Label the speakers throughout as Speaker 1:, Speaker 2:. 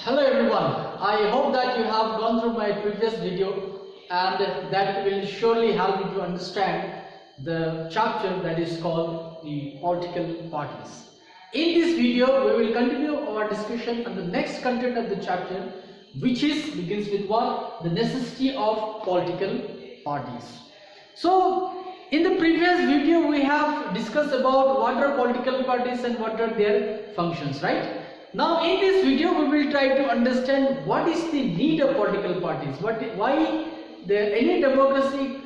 Speaker 1: Hello everyone, I hope that you have gone through my previous video and that will surely help you to understand the chapter that is called the political parties. In this video, we will continue our discussion on the next content of the chapter, which begins with what? The necessity of political parties. So, in the previous video, we have discussed about what are political parties and what are their functions, right? Now in this video we will try to understand what is the need of political parties, why any democracy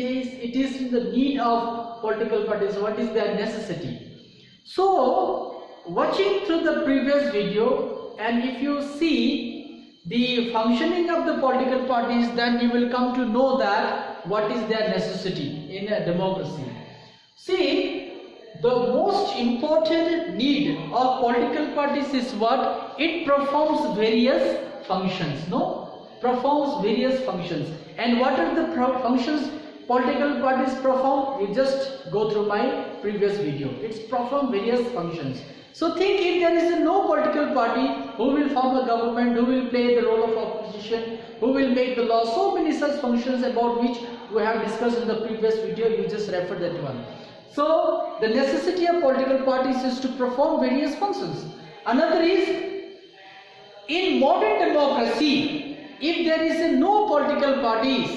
Speaker 1: it is in the need of political parties, what is their necessity. So watching through the previous video, and if you see the functioning of the political parties, then you will come to know that what is their necessity in a democracy. See, the most important need of political parties is what? It performs various functions. Performs various functions. And what are the functions political parties perform? You just go through my previous video. It's perform various functions. So think, if there is no political party, who will form a government, who will play the role of opposition, who will make the law, so many such functions about which we have discussed in the previous video. You just refer that one. So the necessity of political parties is to perform various functions. Another is, in modern democracy, if there is no political parties,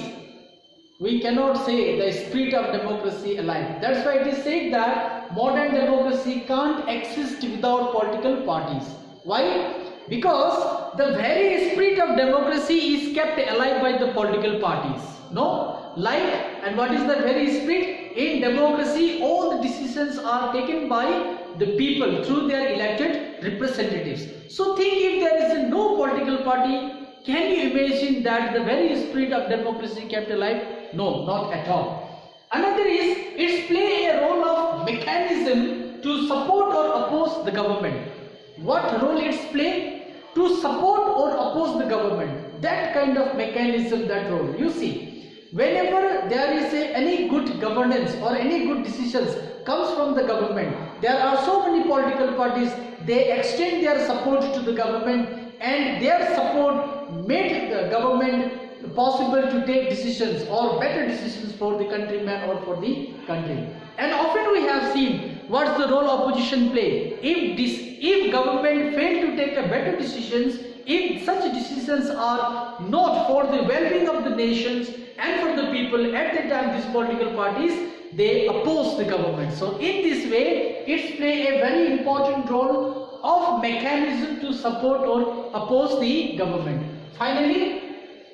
Speaker 1: we cannot say the spirit of democracy alive. That's why it is said that modern democracy can't exist without political parties. Why? Because the very spirit of democracy is kept alive by the political parties. And what is the very spirit? In democracy, all the decisions are taken by the people through their elected representatives. So think, if there is no political party, can you imagine that the very spirit of democracy kept alive? No, not at all. Another is, it play a role of mechanism to support or oppose the government. What role it play? To support or oppose the government. That kind of mechanism, that role. You see, whenever there is any good governance or any good decisions comes from the government, there are so many political parties, they extend their support to the government, and their support made the government possible to take decisions or better decisions for the countryman or for the country. And often we have seen what's the role opposition play. If government fail to take a better decisions, if such decisions are not for the well-being of the nations and for the people, at the time these political parties, they oppose the government. So in this way, it play a very important role of mechanism to support or oppose the government. Finally,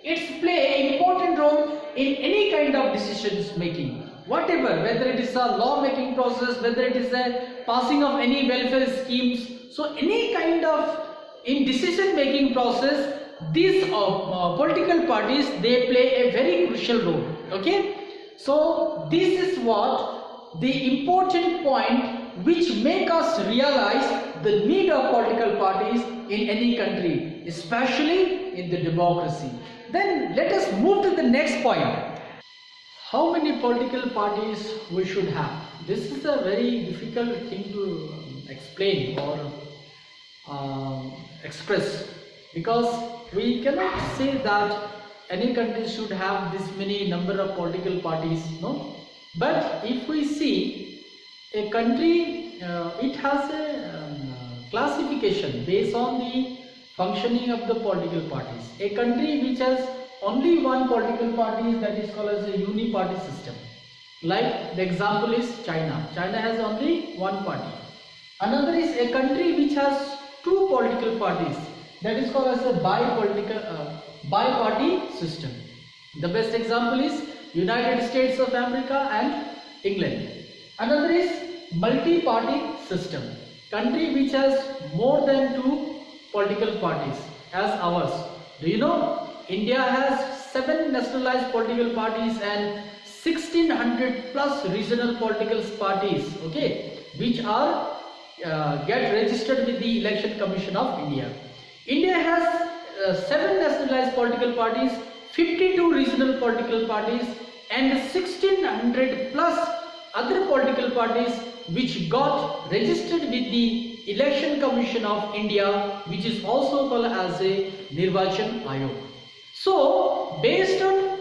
Speaker 1: it play an important role in any kind of decisions making. Whatever, whether it is a law making process, whether it is a passing of any welfare schemes. So any kind of in decision making process, these political parties, they play a very crucial role. Okay, so this is what the important point which make us realize the need of political parties in any country, especially in the democracy. Then let us move to the next point. How many political parties we should have? This is a very difficult thing to explain or express, because we cannot say that any country should have this many number of political parties, but if we see a country, it has a classification based on the functioning of the political parties. A country which has only one political party, that is called as a uni-party system. Like the example is China. China has only one party. Another is a country which has two political parties, that is called as a bi-party system. The best example is United States of America and England. Another is multi-party system, country which has more than two political parties as ours. Do you know India has 7 nationalized political parties and 1600 plus regional political parties, okay, which are get registered with the Election Commission of India. India has 7 nationalized political parties, 52 regional political parties, and 1600 plus other political parties which got registered with the Election Commission of India, which is also called as a Nirvachan Ayog. So based on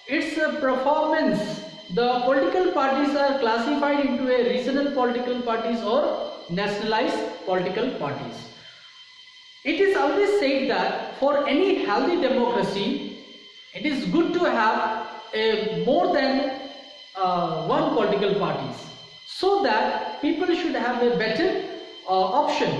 Speaker 1: its performance, the political parties are classified into a regional political parties or nationalized political parties. It is always said that for any healthy democracy, it is good to have more than one political parties, so that people should have a better option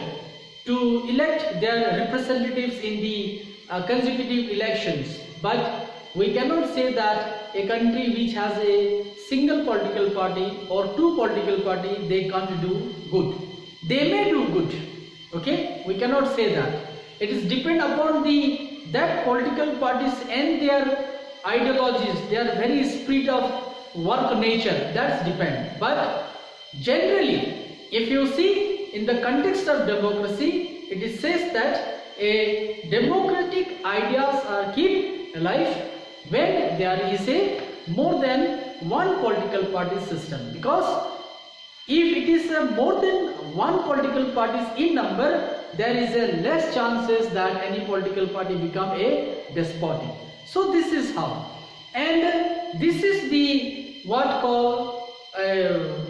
Speaker 1: to elect their representatives in the consecutive elections. But we cannot say that a country which has a single political party or two political party, they can't do good. They may do good, okay, we cannot say that. It is depend upon that political parties and their ideologies, their very spirit of work nature, that's depend. But generally, if you see in the context of democracy, it is says that a democratic ideas are kept alive when there is a more than one political party system, because if it is more than one political parties in number, there is a less chances that any political party become a despotic. So this is how, and this is the what call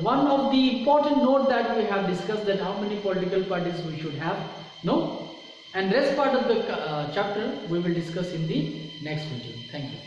Speaker 1: one of the important note that we have discussed, that how many political parties we should have, no, and rest part of the chapter we will discuss in the next video. Thank you.